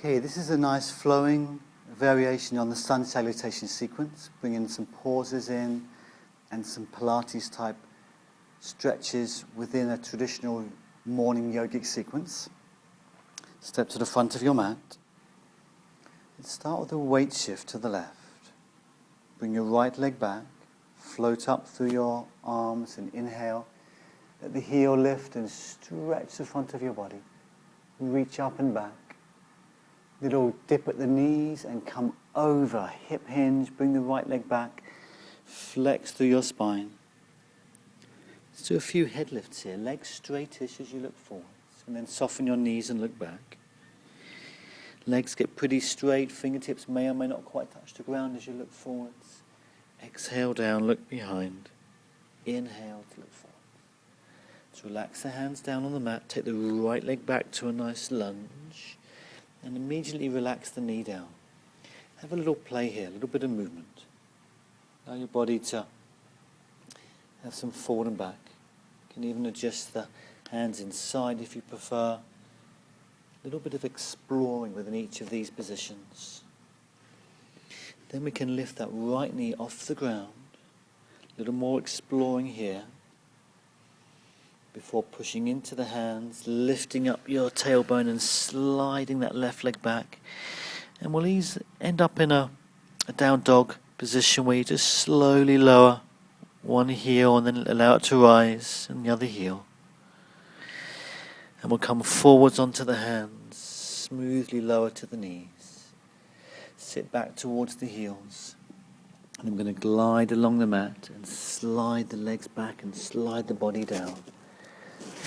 Okay, this is a nice flowing variation on the sun salutation sequence, bringing some pauses in and some Pilates type stretches within a traditional morning yogic sequence. Step to the front of your mat. And start with a weight shift to the left. Bring your right leg back, float up through your arms and inhale. Let the heel lift and stretch the front of your body. Reach up and back. Little dip at the knees and come over. Hip hinge, bring the right leg back. Flex through your spine. Let's do a few head lifts here. Legs straightish as you look forwards. And then soften your knees and look back. Legs get pretty straight. Fingertips may or may not quite touch the ground as you look forwards. Exhale down, look behind. Inhale to look forward. So relax the hands down on the mat. Take the right leg back to a nice lunge. And immediately relax the knee down. Have a little play here, a little bit of movement. Allow your body to have some forward and back. You can even adjust the hands inside if you prefer. A little bit of exploring within each of these positions. Then we can lift that right knee off the ground. A little more exploring here. Before pushing into the hands, lifting up your tailbone and sliding that left leg back. And we'll end up in a down dog position where you just slowly lower one heel and then allow it to rise and the other heel. And we'll come forwards onto the hands, smoothly lower to the knees. Sit back towards the heels. And I'm going to glide along the mat and slide the legs back and slide the body down.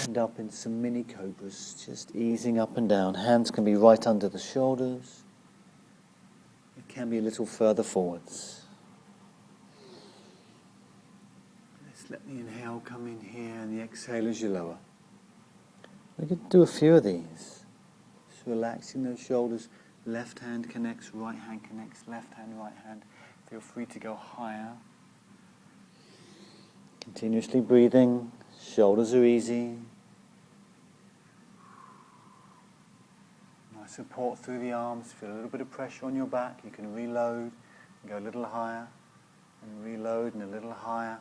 And up in some mini cobras, just easing up and down. Hands can be right under the shoulders. It can be a little further forwards. Let's let the inhale come in here and the exhale as you lower. We could do a few of these. Just relaxing those shoulders. Left hand connects, right hand connects, left hand, right hand. Feel free to go higher. Continuously breathing. Shoulders are easy. Nice support through the arms. Feel a little bit of pressure on your back. You can reload and go a little higher and reload and a little higher.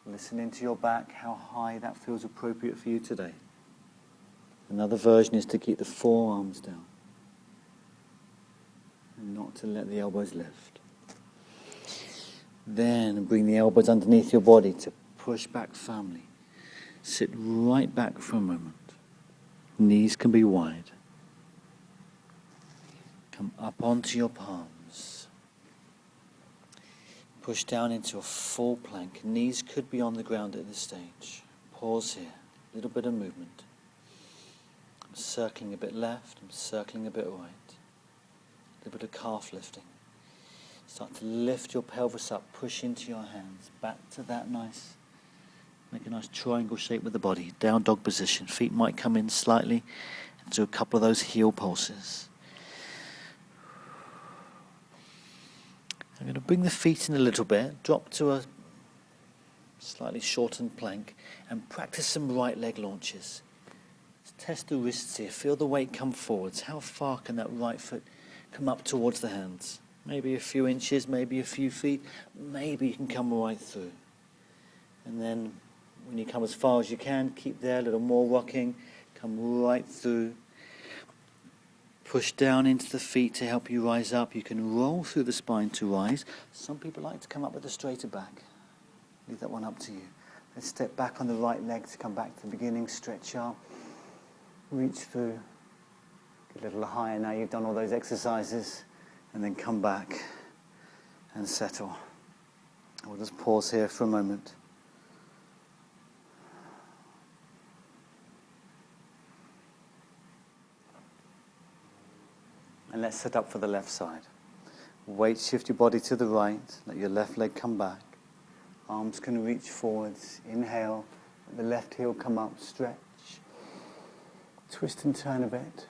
Listen into your back, how high that feels appropriate for you today. Another version is to keep the forearms down and not to let the elbows lift. Then bring the elbows underneath your body to push back firmly. Sit right back for a moment. Knees can be wide. Come up onto your palms. Push down into a full plank. Knees could be on the ground at this stage. Pause here. A little bit of movement. I'm circling a bit left. I'm circling a bit right. A little bit of calf lifting. Start to lift your pelvis up. Push into your hands. Back to that nice. Make a nice triangle shape with the body. Down dog position. Feet might come in slightly. And do a couple of those heel pulses. I'm going to bring the feet in a little bit. Drop to a slightly shortened plank. And practice some right leg launches. Let's test the wrists here. Feel the weight come forwards. How far can that right foot come up towards the hands? Maybe a few inches, maybe a few feet. Maybe you can come right through. And then when you come as far as you can, keep there, a little more rocking, come right through. Push down into the feet to help you rise up. You can roll through the spine to rise. Some people like to come up with a straighter back. Leave that one up to you. Let's step back on the right leg to come back to the beginning. Stretch up. Reach through. Get a little higher now you've done all those exercises. And then come back and settle. We'll just pause here for a moment. And let's set up for the left side. Weight shift your body to the right. Let your left leg come back. Arms can reach forwards. Inhale. Let the left heel come up. Stretch. Twist and turn a bit.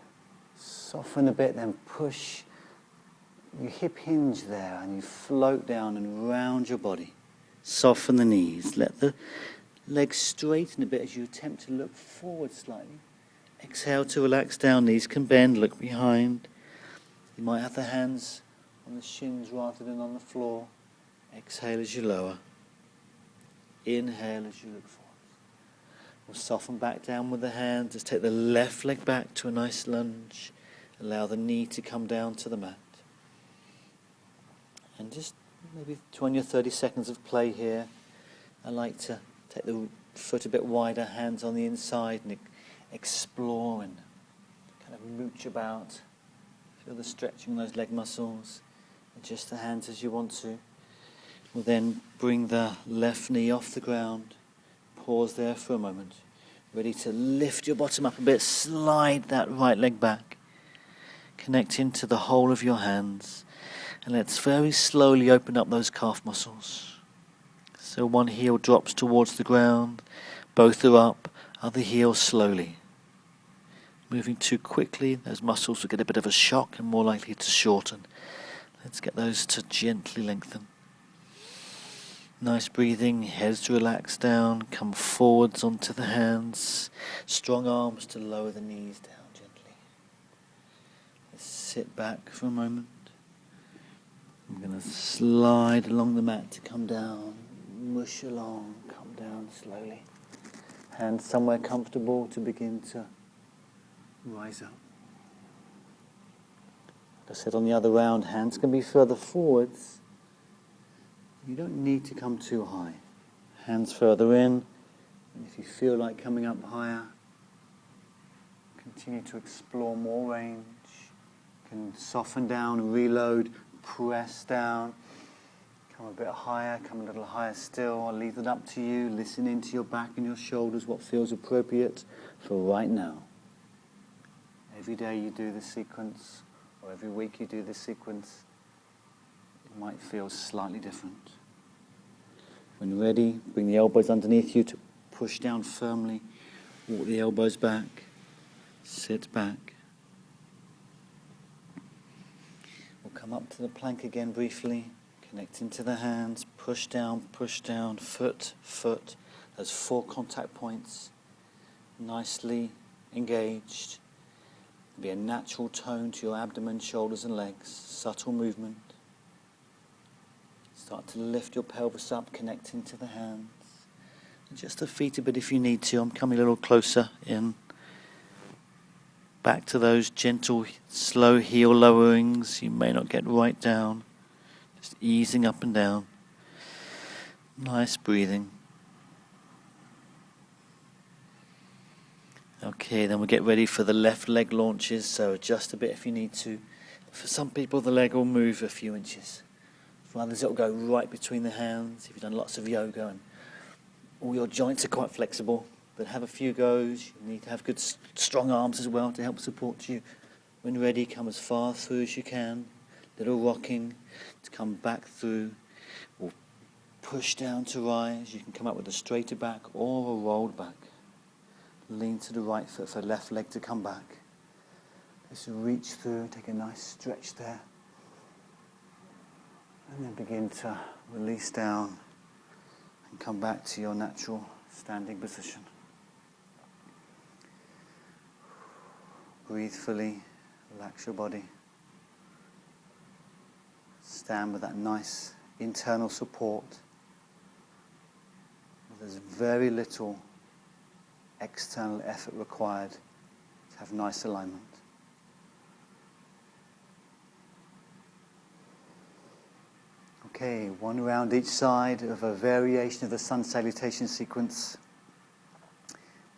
Soften a bit, then push. You hip hinge there and you float down and round your body. Soften the knees. Let the legs straighten a bit as you attempt to look forward slightly. Exhale to relax down. Knees can bend. Look behind. You might have the hands on the shins rather than on the floor. Exhale as you lower. Inhale as you look forward. We'll soften back down with the hands. Just take the left leg back to a nice lunge. Allow the knee to come down to the mat. And just maybe 20 or 30 seconds of play here. I like to take the foot a bit wider, hands on the inside, and explore and kind of mooch about. Feel the stretching of those leg muscles. Adjust the hands as you want to. We'll then bring the left knee off the ground. Pause there for a moment. Ready to lift your bottom up a bit. Slide that right leg back. Connect into the whole of your hands. And let's very slowly open up those calf muscles. So one heel drops towards the ground. Both are up. Other heel slowly. Moving too quickly, those muscles will get a bit of a shock and more likely to shorten. Let's get those to gently lengthen. Nice breathing, heads relax down, come forwards onto the hands. Strong arms to lower the knees down gently. Let's sit back for a moment. I'm going to slide along the mat to come down, mush along, come down slowly. Hands somewhere comfortable to begin to rise up. Like I said on the other round, hands can be further forwards. You don't need to come too high. Hands further in. And if you feel like coming up higher, continue to explore more range. You can soften down, reload, press down. Come a bit higher, come a little higher still. I'll leave it up to you. Listen into your back and your shoulders, what feels appropriate for right now. Every day you do this sequence, or every week you do this sequence, it might feel slightly different. When ready, bring the elbows underneath you to push down firmly. Walk the elbows back. Sit back. We'll come up to the plank again briefly. Connect into the hands. Push down, foot, foot. Those 4 contact points. Nicely engaged. Be a natural tone to your abdomen, shoulders and legs. Subtle movement. Start to lift your pelvis up, connecting to the hands. Adjust the feet a bit if you need to. I'm coming a little closer in. Back to those gentle, slow heel lowerings. You may not get right down. Just easing up and down. Nice breathing. Okay, then we'll get ready for the left leg launches. So adjust a bit if you need to. For some people, the leg will move a few inches. For others, it'll go right between the hands. If you've done lots of yoga and all your joints are quite flexible, but have a few goes. You need to have good, strong arms as well to help support you. When ready, come as far through as you can. Little rocking to come back through, or push down to rise. You can come up with a straighter back or a rolled back. Lean to the right foot for left leg to come back. Just reach through, take a nice stretch there. And then begin to release down and come back to your natural standing position. Breathe fully, relax your body. Stand with that nice internal support. There's very little external effort required to have nice alignment. Okay, 1 round each side of a variation of the sun salutation sequence.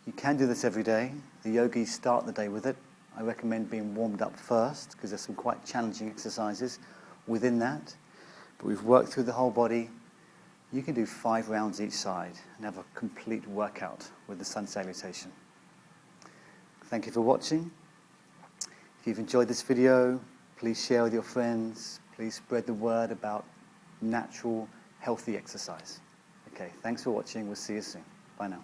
You can do this every day. The yogis start the day with it. I recommend being warmed up first because there's some quite challenging exercises within that. But we've worked through the whole body. You can do 5 rounds each side and have a complete workout with the sun salutation. Thank you for watching. If you've enjoyed this video, please share with your friends. Please spread the word about natural, healthy exercise. Okay, thanks for watching. We'll see you soon. Bye now.